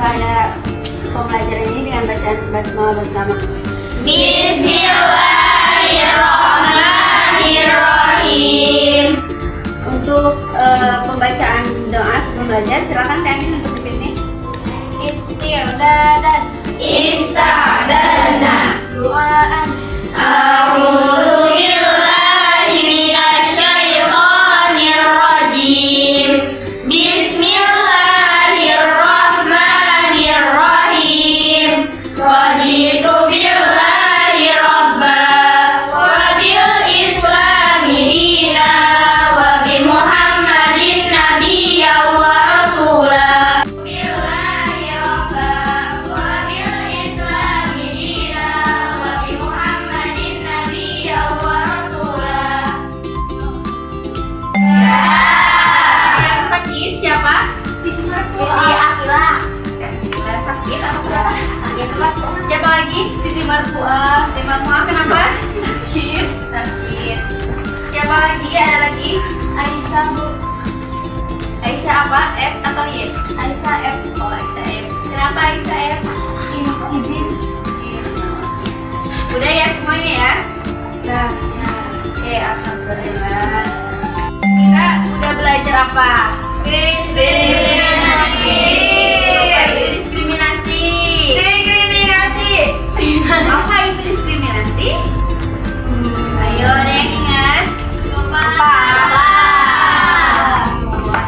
kepada pembelajaran ini dengan bacaan basmalah bersama. Bismillahirrahmanirrahim. Untuk pembacaan doa sebelum belajar, silakan Kak untuk ini. Istirdadan. Ista'dana. Doaan. A'udzu billahi minasy syaithanir rajim. Bismillahirrahmanirrahim. Raditu billahi rabba wa bil islami dina wa bi Muhammadin nabiyya wa rasula. Billahi rabba wa bil islami dina wa bi Muhammadin nabiyya wa rasula. Yang sakit siapa? Siti Akila. Sakit apa berapa? Sakit apa? Siapa lagi? Siti Marfuah. Siti Marfuah kenapa? Sakit. Siapa lagi? Ada lagi? Aisyah Bu. Aisyah apa? F atau Y? Aisyah F. Oh Aisyah F. Kenapa Aisyah F? Izin. Udah ya semuanya ya? Udah. Oke, alhamdulillah. Kita udah belajar apa? Diskriminasi. Apa itu diskriminasi? Ayo ada yang ingat? Apa?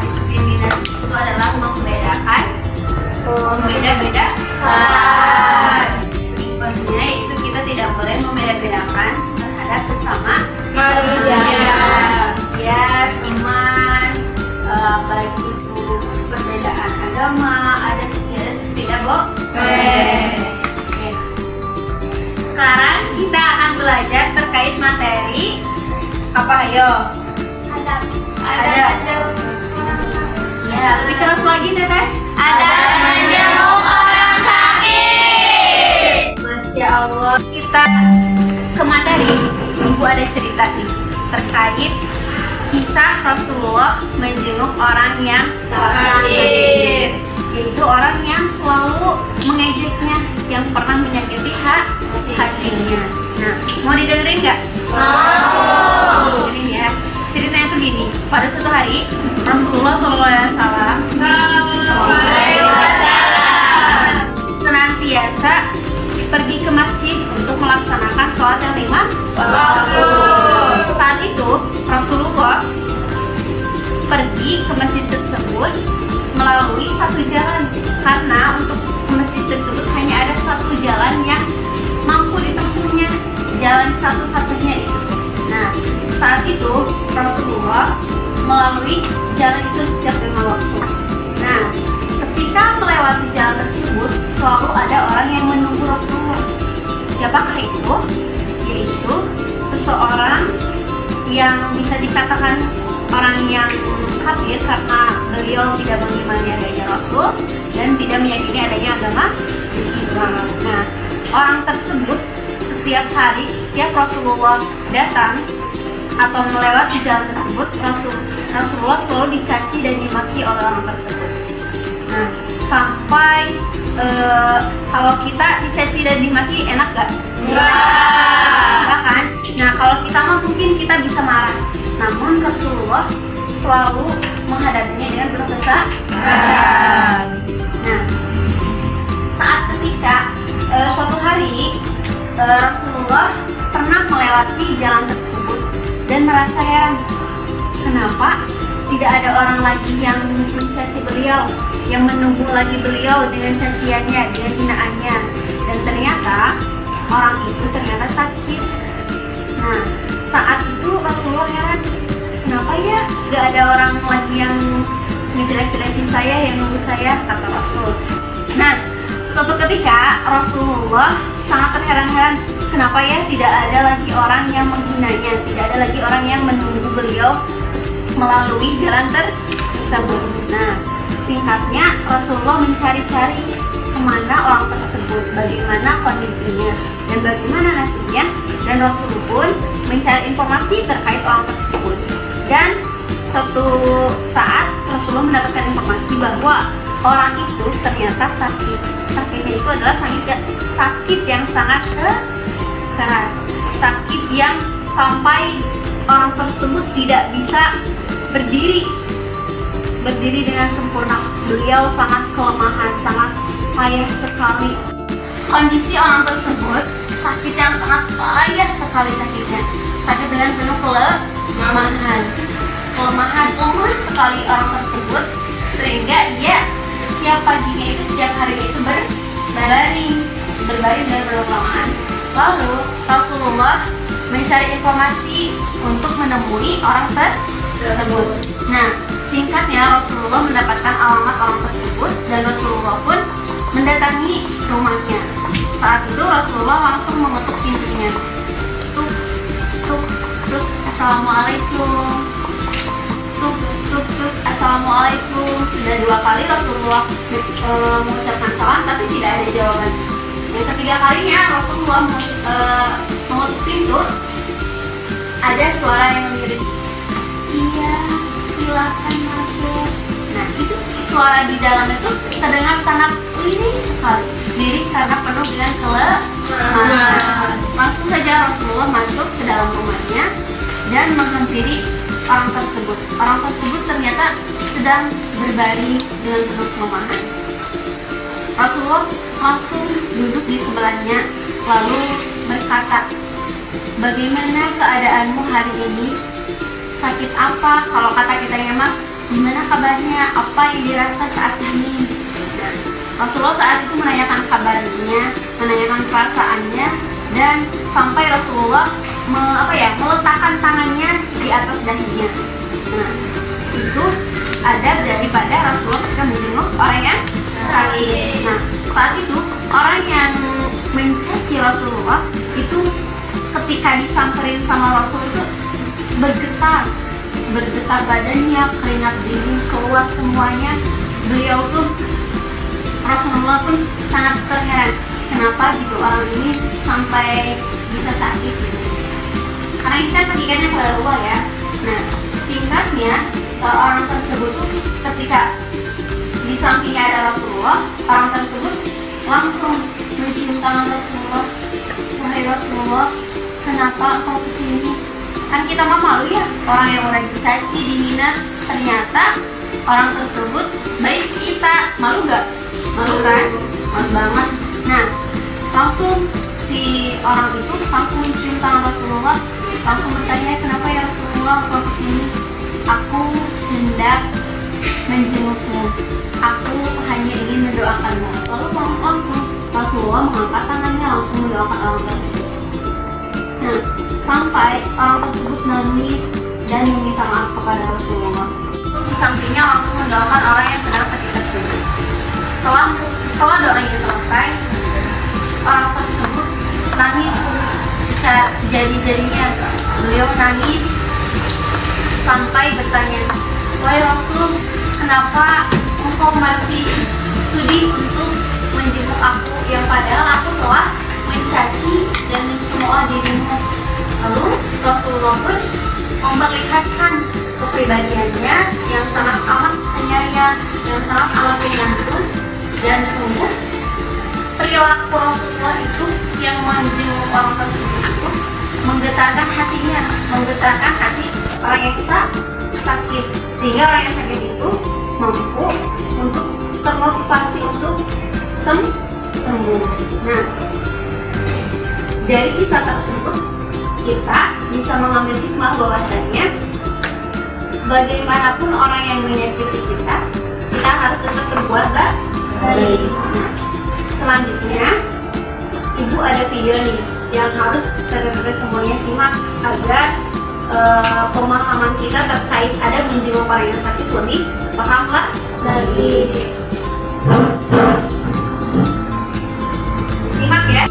Diskriminasi itu adalah membedakan, membeda-bedakan. Maksudnya itu kita tidak boleh membeda-bedakan terhadap sesama Manusia. iman, baik itu perbedaan agama, adat istiadat, tidak boleh. Oke. Sekarang kita akan belajar terkait materi apa? Ayo. Ada. Ya, lebih keras lagi Teteh. Ada menjenguk orang sakit. Masya Allah. Kita ke materi. Ibu ada cerita nih terkait kisah Rasulullah menjenguk orang yang sakit, yaitu orang yang selalu mengejeknya, yang pernah menyakiti hatinya. Nah, mau didengerin nggak? Mau. Dengerin ya. Ceritanya tuh gini. Pada suatu hari Rasulullah SAW senantiasa pergi ke masjid untuk melaksanakan sholat yang 5 waktu. Saat itu Rasulullah pergi ke masjid tersebut melalui satu jalan, karena untuk masjid tersebut hanya ada satu jalan yang mampu ditempuhnya, jalan satu-satunya itu. Nah, saat itu Rasulullah melalui jalan itu setiap 5 waktu. Nah, ketika melewati jalan tersebut selalu ada orang yang menunggu Rasulullah. Siapakah itu? Yaitu seseorang yang bisa dikatakan orang yang kafir karena beliau tidak mengimani adanya Rasul dan tidak meyakini adanya agama Islam. Nah, orang tersebut setiap hari, setiap Rasulullah datang atau melewati jalan tersebut, Rasulullah selalu dicaci dan dimaki oleh orang tersebut. Nah, sampai kalau kita dicaci dan dimaki enak gak? Enggak kan? Nah, kalau kita mah mungkin kita bisa marah. Namun Rasulullah selalu menghadapinya dengan penuh kesabaran. Nah, saat ketika suatu hari Rasulullah pernah melewati jalan tersebut dan merasa heran, kenapa tidak ada orang lagi yang mencaci beliau, yang menunggu lagi beliau dengan caciannya, dengan hinaannya. Dan ternyata orang itu ternyata sakit. Nah, saat itu Rasulullah heran, kenapa ya gak ada orang lagi yang ngejelek-jelekin saya, yang nunggu saya, kata Rasul. Nah, suatu ketika Rasulullah sangat terheran-heran, kenapa ya tidak ada lagi orang yang menghinanya, tidak ada lagi orang yang menunggu beliau melalui jalan tersebut. Nah, singkatnya Rasulullah mencari-cari kemana orang tersebut, bagaimana kondisinya dan bagaimana nasibnya, dan Rasul pun mencari informasi terkait orang tersebut. Dan suatu saat Rasulullah mendapatkan informasi bahwa orang itu ternyata sakit. Sakitnya itu adalah sakit yang sangat keras, sakit yang sampai orang tersebut tidak bisa berdiri dengan sempurna. Beliau sangat kelemahan, sangat payah sekali. Kondisi orang tersebut sakit yang sangat payah sekali sakitnya, sakit dengan penuh kelemahan, lemah sekali orang tersebut, sehingga dia setiap paginya itu, setiap harinya itu berbaring dengan penuh kelemahan. Lalu Rasulullah mencari informasi untuk menemui orang tersebut. Nah, singkatnya Rasulullah mendapatkan alamat orang tersebut dan Rasulullah pun mendatangi rumahnya. Saat itu Rasulullah langsung mengetuk pintunya. Tuk, tuk, tuk, assalamualaikum. Tuk, tuk, tuk, assalamualaikum. Sudah 2 kali Rasulullah mengucapkan salam, tapi tidak ada jawaban. Yang ketiga kalinya Rasulullah mengetuk pintu. Ada suara yang mirip, iya, silakan masuk. Nah, itu suara di dalam itu terdengar sangat lirih sekali, lirih karena penuh dengan kelemahan. Langsung saja Rasulullah masuk ke dalam rumahnya dan menghampiri orang tersebut. Orang tersebut ternyata sedang berbaring dengan penuh kelemahan. Rasulullah langsung duduk di sebelahnya lalu berkata, bagaimana keadaanmu hari ini? Sakit apa? Kalau kata kita mah, gimana kabarnya? Apa yang dirasa saat ini? Nah, Rasulullah saat itu menanyakan kabarnya, menanyakan perasaannya, dan sampai Rasulullah meletakkan tangannya di atas dahinya. Nah, itu adab daripada Rasulullah ketika menjenguk orang yang sakit. Nah, saat itu orang yang mencaci Rasulullah itu ketika disamperin sama Rasul itu bergetar badannya, keringat dingin keluar semuanya. Beliau tuh, Rasulullah pun sangat terheran, kenapa gitu orang ini sampai bisa sakit gitu. Karena ini kan pendidikannya keluar ya. Nah, singkatnya orang tersebut tuh ketika di sampingnya ada Rasulullah, orang tersebut langsung mencium tangan Rasulullah. Wahai Rasulullah, kenapa engkau kesini? Kan kita mah malu ya, orang yang udah dicaci, dihina, ternyata orang tersebut baik kita. Malu gak? Malu kan? Malu banget. Nah, langsung si orang itu langsung mencium tangan Rasulullah, langsung bertanya, kenapa ya Rasulullah engkau kesini? Aku hendak menjengukmu, aku hanya ingin mendoakanmu. Lalu langsung Rasulullah mengangkat tangannya, langsung mendoakan orang tersebut. Nah, sampai orang tersebut nangis dan meminta maaf kepada Rasulullah. Di sampingnya langsung mendoakan orang yang sedang sakit tersebut. Setelah doanya selesai, orang tersebut nangis secara sejadi-jadinya. Beliau nangis sampai bertanya, wahai Rasul, kenapa engkau masih sudi untuk menjenguk aku yang padahal aku telah mencaci dan mencemooh dirimu? Lalu Rasulullah pun memperlihatkan kepribadiannya yang sangat amat penyayang, yang sangat amat penyantun, dan sungguh perilaku Rasulullah itu yang menjenguk orang tersebut itu menggetarkan hatinya, menggetarkan hati orang yang sakit, sehingga orang yang sakit itu mampu untuk termotivasi untuk sembuh. Nah, dari kisah tersebut kita bisa mengambil hikmah bahwasanya bagaimanapun orang yang menyakiti kita harus tetap berbuat baik. Nah, selanjutnya ibu ada video nih yang harus teman-teman semuanya simak agar pemahaman kita terkait ada menjenguk orang yang sakit lebih paham lagi. Simak ya.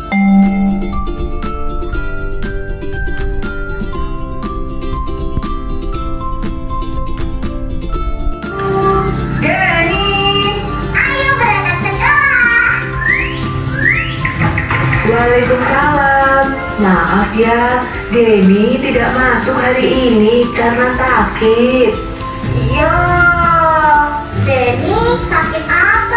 Waalaikumsalam. Maaf ya, Geni tidak masuk hari ini karena sakit. Iya, Denny sakit apa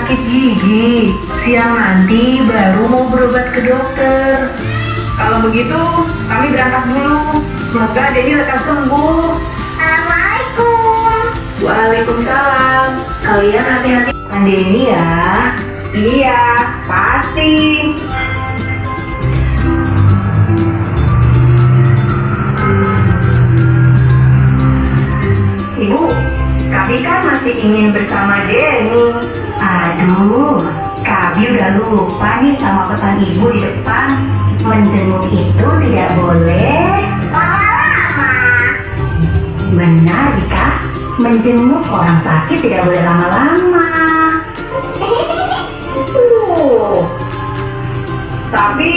sakit gigi. Siang nanti baru mau berobat ke dokter. Kalau begitu, kami berangkat dulu. Semoga Denny lekas sembuh. Assalamualaikum. Waalaikumsalam. Kalian hati-hati kan Denny ya. Iya, pasti. Ibu, kami kan masih ingin bersama Denny. Aduh, Kabi udah lupa nih sama pesan ibu di depan. Menjenguk itu tidak boleh. Lama-lama. Benar, Dika. Menjenguk orang sakit tidak boleh lama-lama. Tapi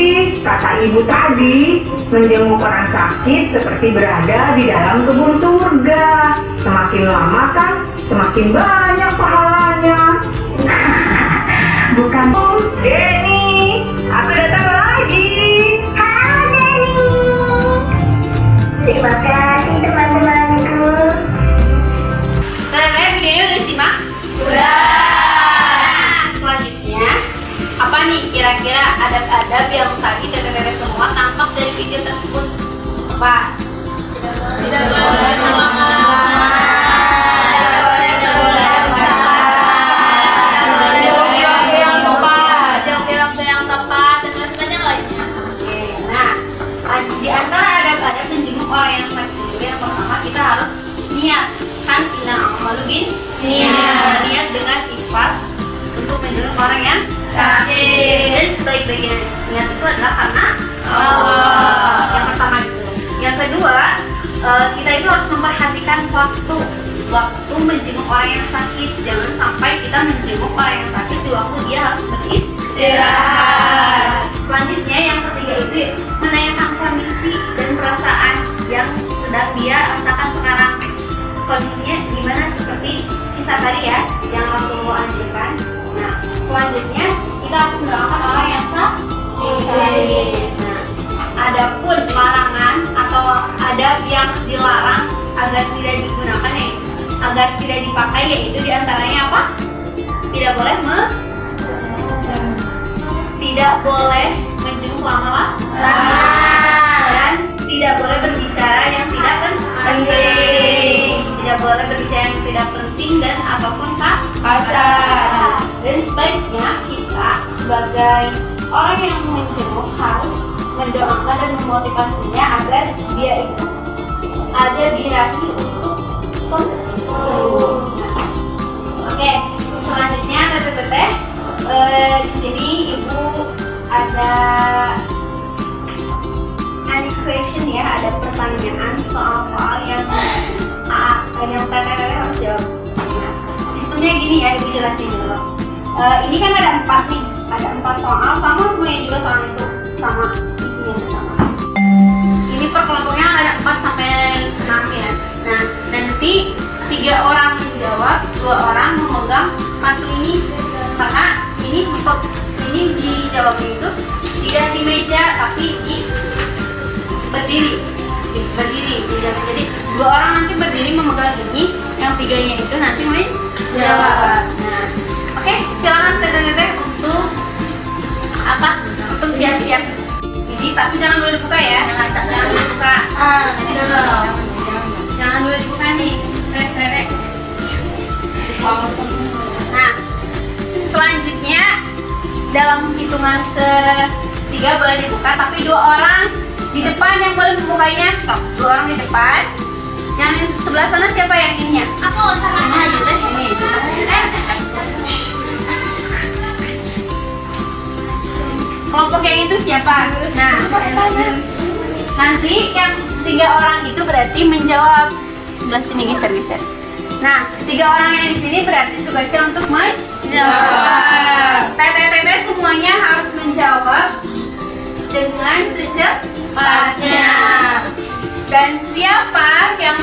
kata ibu tadi, menjenguk orang sakit seperti berada di dalam kebun surga. Semakin lama kan, semakin banyak pahalanya. Bukan. Denny, aku datang lagi. Halo Denny. Terima kasih teman-temanku. Nah, videonya udah disimak? Udah. Nah, selanjutnya apa nih kira-kira adab-adab yang tadi teteh-teteh semua tampak dari video tersebut? Apa? Tidak boleh Nah, di antara adab-adab menjenguk orang yang sakit itu yang pertama kita harus niat kan amalu bin niat dengan ikhlas untuk menjenguk orang yang sakit dan sebaik-baiknya niat itu adalah karena Allah. Yang pertama itu. Yang kedua kita itu harus memperhatikan waktu menjenguk orang yang sakit. Jangan sampai kita menjenguk orang yang sakit di waktu dia harus beristirahat. Selanjutnya yang ketiga itu menanyakan kondisi dan perasaan yang sedang dia rasakan sekarang. Kondisinya gimana seperti kisah tadi ya yang Rasulullah anjurkan. Nah, selanjutnya kita harus mendoakan orang yang sakit. Nah, adapun larangan atau adab yang dilarang agar tidak digunakan agar tidak dipakai yaitu diantaranya apa? Tidak boleh menjenguk lama-lama dan tidak boleh berbicara yang tidak penting. Tidak boleh berbicara yang tidak penting dan ataupun kasar. Dan sebaiknya kita sebagai orang yang menjenguk harus mendoakan dan memotivasinya agar dia itu ada birahi untuk sembuh. Oke, selanjutnya teteh-teteh di sini ibu ada question ya, ada pertanyaan soal-soal yang teteh-teteh harus jawab. Nah, sistemnya gini ya, ibu jelasin dulu. Ini kan ada 4 nih, ada 4 soal sama semuanya juga soal itu sama isinya itu sama. Ini per kelompoknya ada 4 sampai 6 ya. Nah, nanti 3 orang menjawab, 2 orang memegang kartu ini karena ini dijawabnya itu tidak di meja tapi di berdiri dijawab. Jadi 2 orang nanti berdiri memegang ini, yang 3-nya itu nanti main jawab. Nah, oke, silakan teteh-teteh untuk apa? Untuk siap-siap. Jadi tapi jangan dulu dibuka ya. Jangan dibuka. Jangan dulu dibuka nih. Teteh. Nah, selanjutnya dalam hitungan ke-3 boleh dibuka, tapi 2 orang di depan yang boleh membukanya. 2 orang di depan. Yang sebelah sana siapa yang ininya? Aku sama Ini. Kelompok yang itu siapa? Nah, nanti yang 3 orang itu berarti menjawab. Sebelah sini geser. Nah, 3 orang yang di sini berarti tugasnya untuk menjawab. Teteh-teteh semuanya harus menjawab dengan secepatnya. Dan siapa yang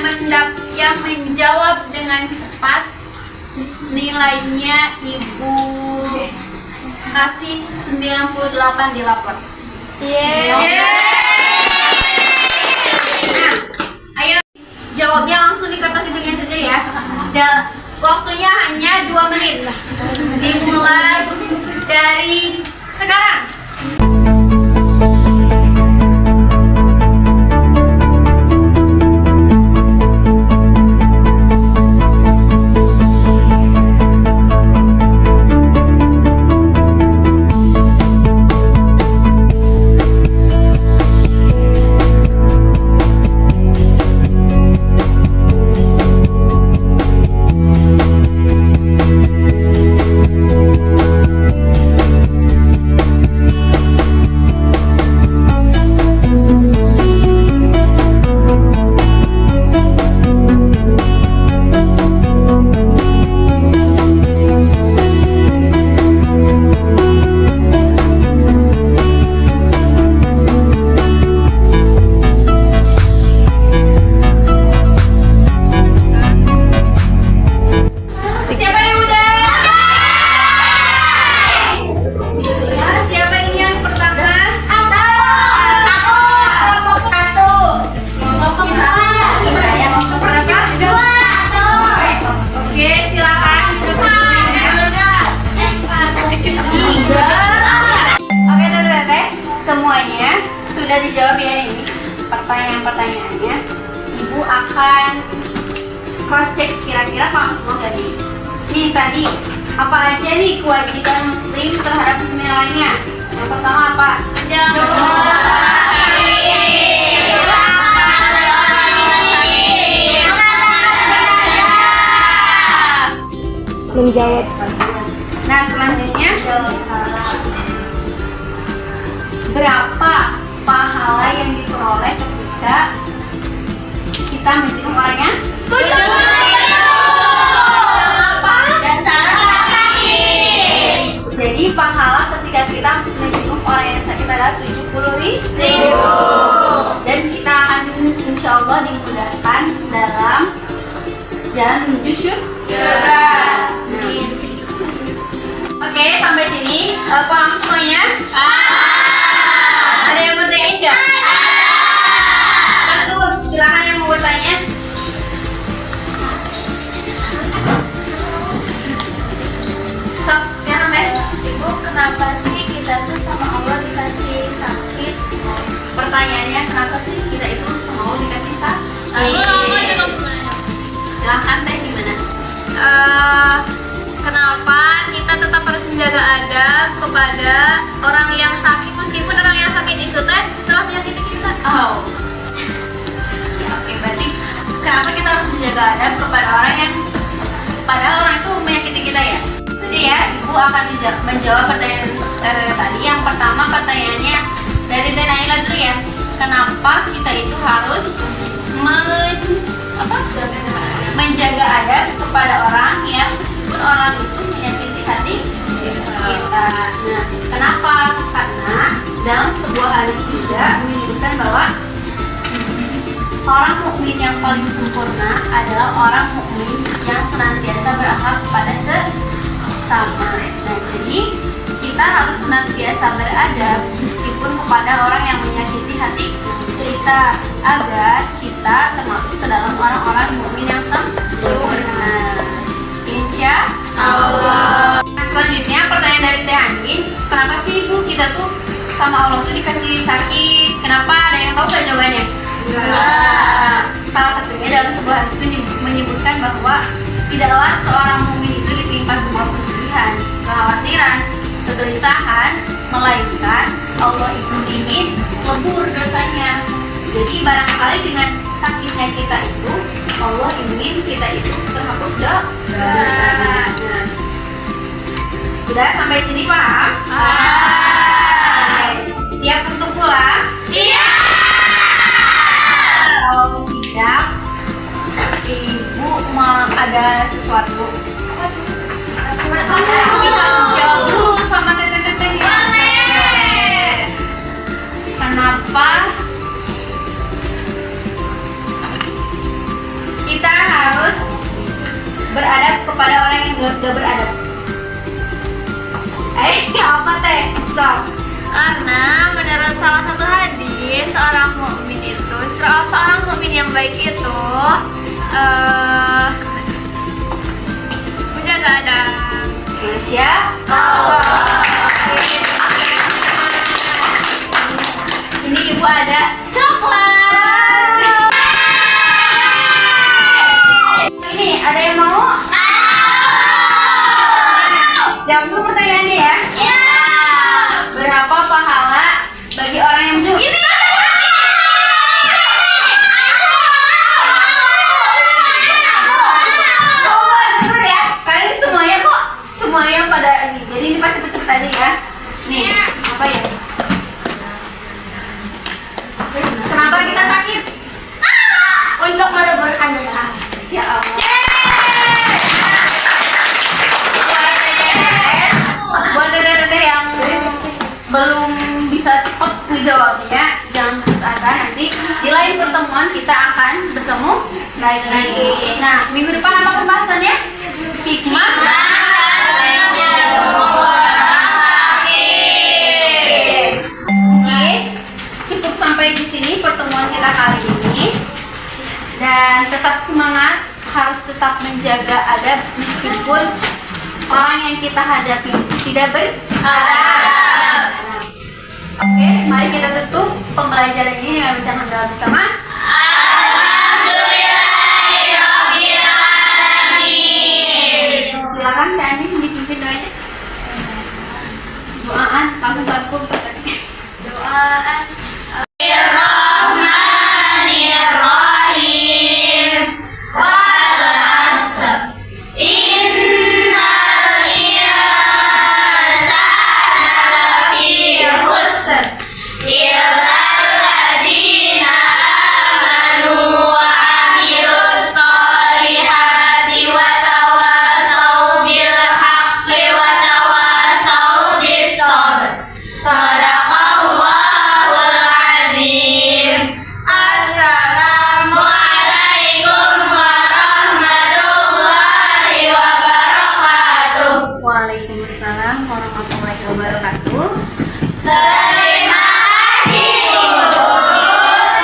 menjawab dengan cepat, nilainya ibu kasih 98 di lapor. Nah, ayo jawabnya langsung di kertas ibunya saja ya. Waktunya hanya 2 menit. Dimulai dari sekarang. Siapa yang udah? Siapa ini yang pertama? Kelompok 1. Kelompok berapa? Yang kelompok berapa? 2. Oke, silakan duduk. Oke, Teh. Semuanya sudah dijawab ya ini pertanyaan-pertanyaannya. Ibu akan cross check kira-kira paham semua gak nih? Nih tadi apa aja nih kewajiban muslim terhadap muslim lainnya? Yang pertama apa? Menjawab. Nah, selanjutnya berapa pahala yang diperoleh ketika kita menjenguk orangnya? Dan salah sakit. Jadi pahala ketika kita menjenguk orang yang sakit adalah 70.000. Dan kita akan insya Allah dimudahkan dalam jalan menuju surga. Oke, sampai sini paham semuanya? Ada yang bertanya enggak? Satu, silakan yang mau bertanya. Sok, silakan Teh. Ibu, kenapa sih kita tuh sama Allah dikasih sakit? Pertanyaannya, kenapa sih kita itu sama Allah dikasih sakit? Silakan Teh, gimana? Kenapa kita tetap harus menjaga adab kepada orang yang sakit meskipun orang yang sakit itu telah menyakiti kita? Oh. Ya, oke, berarti kenapa kita harus menjaga adab kepada orang yang padahal orang itu menyakiti kita ya? Jadi ya, Ibu akan menjawab pertanyaan tadi. Yang pertama pertanyaannya dari Teh Naila dulu ya. Kenapa kita itu harus menjaga adab kepada orang yang meskipun orang itu menyakiti hati kita. Nah, kenapa? Karena dalam sebuah hadis juga menyebutkan bahwa orang mukmin yang paling sempurna adalah orang mukmin yang senantiasa berakhlak kepada sesama. Nah, jadi kita harus senantiasa beradab meskipun kepada orang yang menyakiti hati kita agar kita termasuk ke dalam orang-orang mukmin yang sempurna. Insya Allah. Nah, selanjutnya pertanyaan dari Teh Andin, kenapa sih Ibu kita tuh sama Allah tuh dikasih sakit? Kenapa? Ada yang tahu gak jawabannya? Salah satunya dalam sebuah hadis itu menyebutkan bahwa tidaklah seorang mukmin itu ditimpa sebuah kesedihan, kekhawatiran, kegelisahan, melainkan Allah itu ingin lebur dosanya. Jadi barangkali dengan sakitnya kita itu Allah ingin kita itu terhapus dosa. Nah, sudah sampai sini paham? Siap untuk pulang? Siap. Kalau siap, Ibu mau ada sesuatu. Kita jawab dulu sama teteh-tetehnya. Kenapa kita harus beradab kepada orang yang gak beradab? Apa Teh? Karena menurut salah satu hadis seorang mukmin yang baik itu begadang. Masya Allah. Ini ibu ada coklat. Ini ada yang mau? Jawab dulu pertanyaannya ya. Berapa pahala bagi orang yang jujur? Bener ya, kalian semuanya kok semuanya pada ini. Jadi ini pas cepet-cepet aja ya. Nih, apa ya? Kenapa kita sakit? Untuk meleburkan dosa. Insya Allah. Buat teteh-teteh yang belum bisa cepet menjawabnya, jangan putus asa. Nanti di lain pertemuan kita akan bertemu lagi. Nah, minggu depan apa pembahasannya? Hikmah. Oke, cukup sampai di sini pertemuan kita kali ini. Dan tetap semangat, harus tetap menjaga adab meskipun orang yang kita hadapi tidak beradab. Oke, mari kita tutup pembelajaran ini dengan bacaan hamdalah bersama. Silakan Kak Andi dipimpin doanya. Doaan langsung aku bacanya. Doaan. Waalaikumsalam warahmatullahi wabarakatuh. Terima kasih Bu.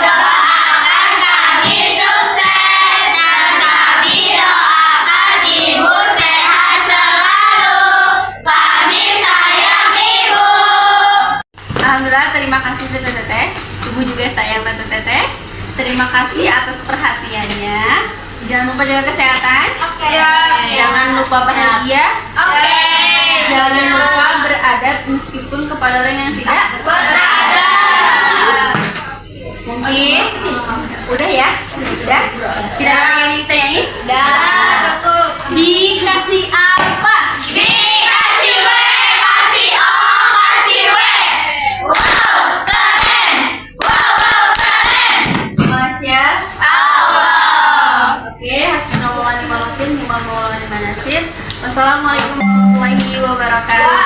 Doakan kami sukses dan kami doakan Ibu sehat selalu. Kami sayang Ibu. Alhamdulillah, terima kasih teteh-teteh. Ibu juga sayang teteh-teteh. Terima kasih atas perhatiannya. Jangan lupa jaga kesehatan. Jangan lupa bahagia. Jangan lupa beradab meskipun kepada orang yang tidak beradab. Mungkin udah ya? Udah? Tidak ada yang ditanyain? Cukup. Dikasih apa? Dikasih W, kasih O, kasih W. Wow, keren. Wow, keren. Masya Allah. Oke, hasbunallah wa ni'mal wakil, ni'mal maula wa ni'man nasir. Wassalamualaikum warahmatullahi wabarakatuh.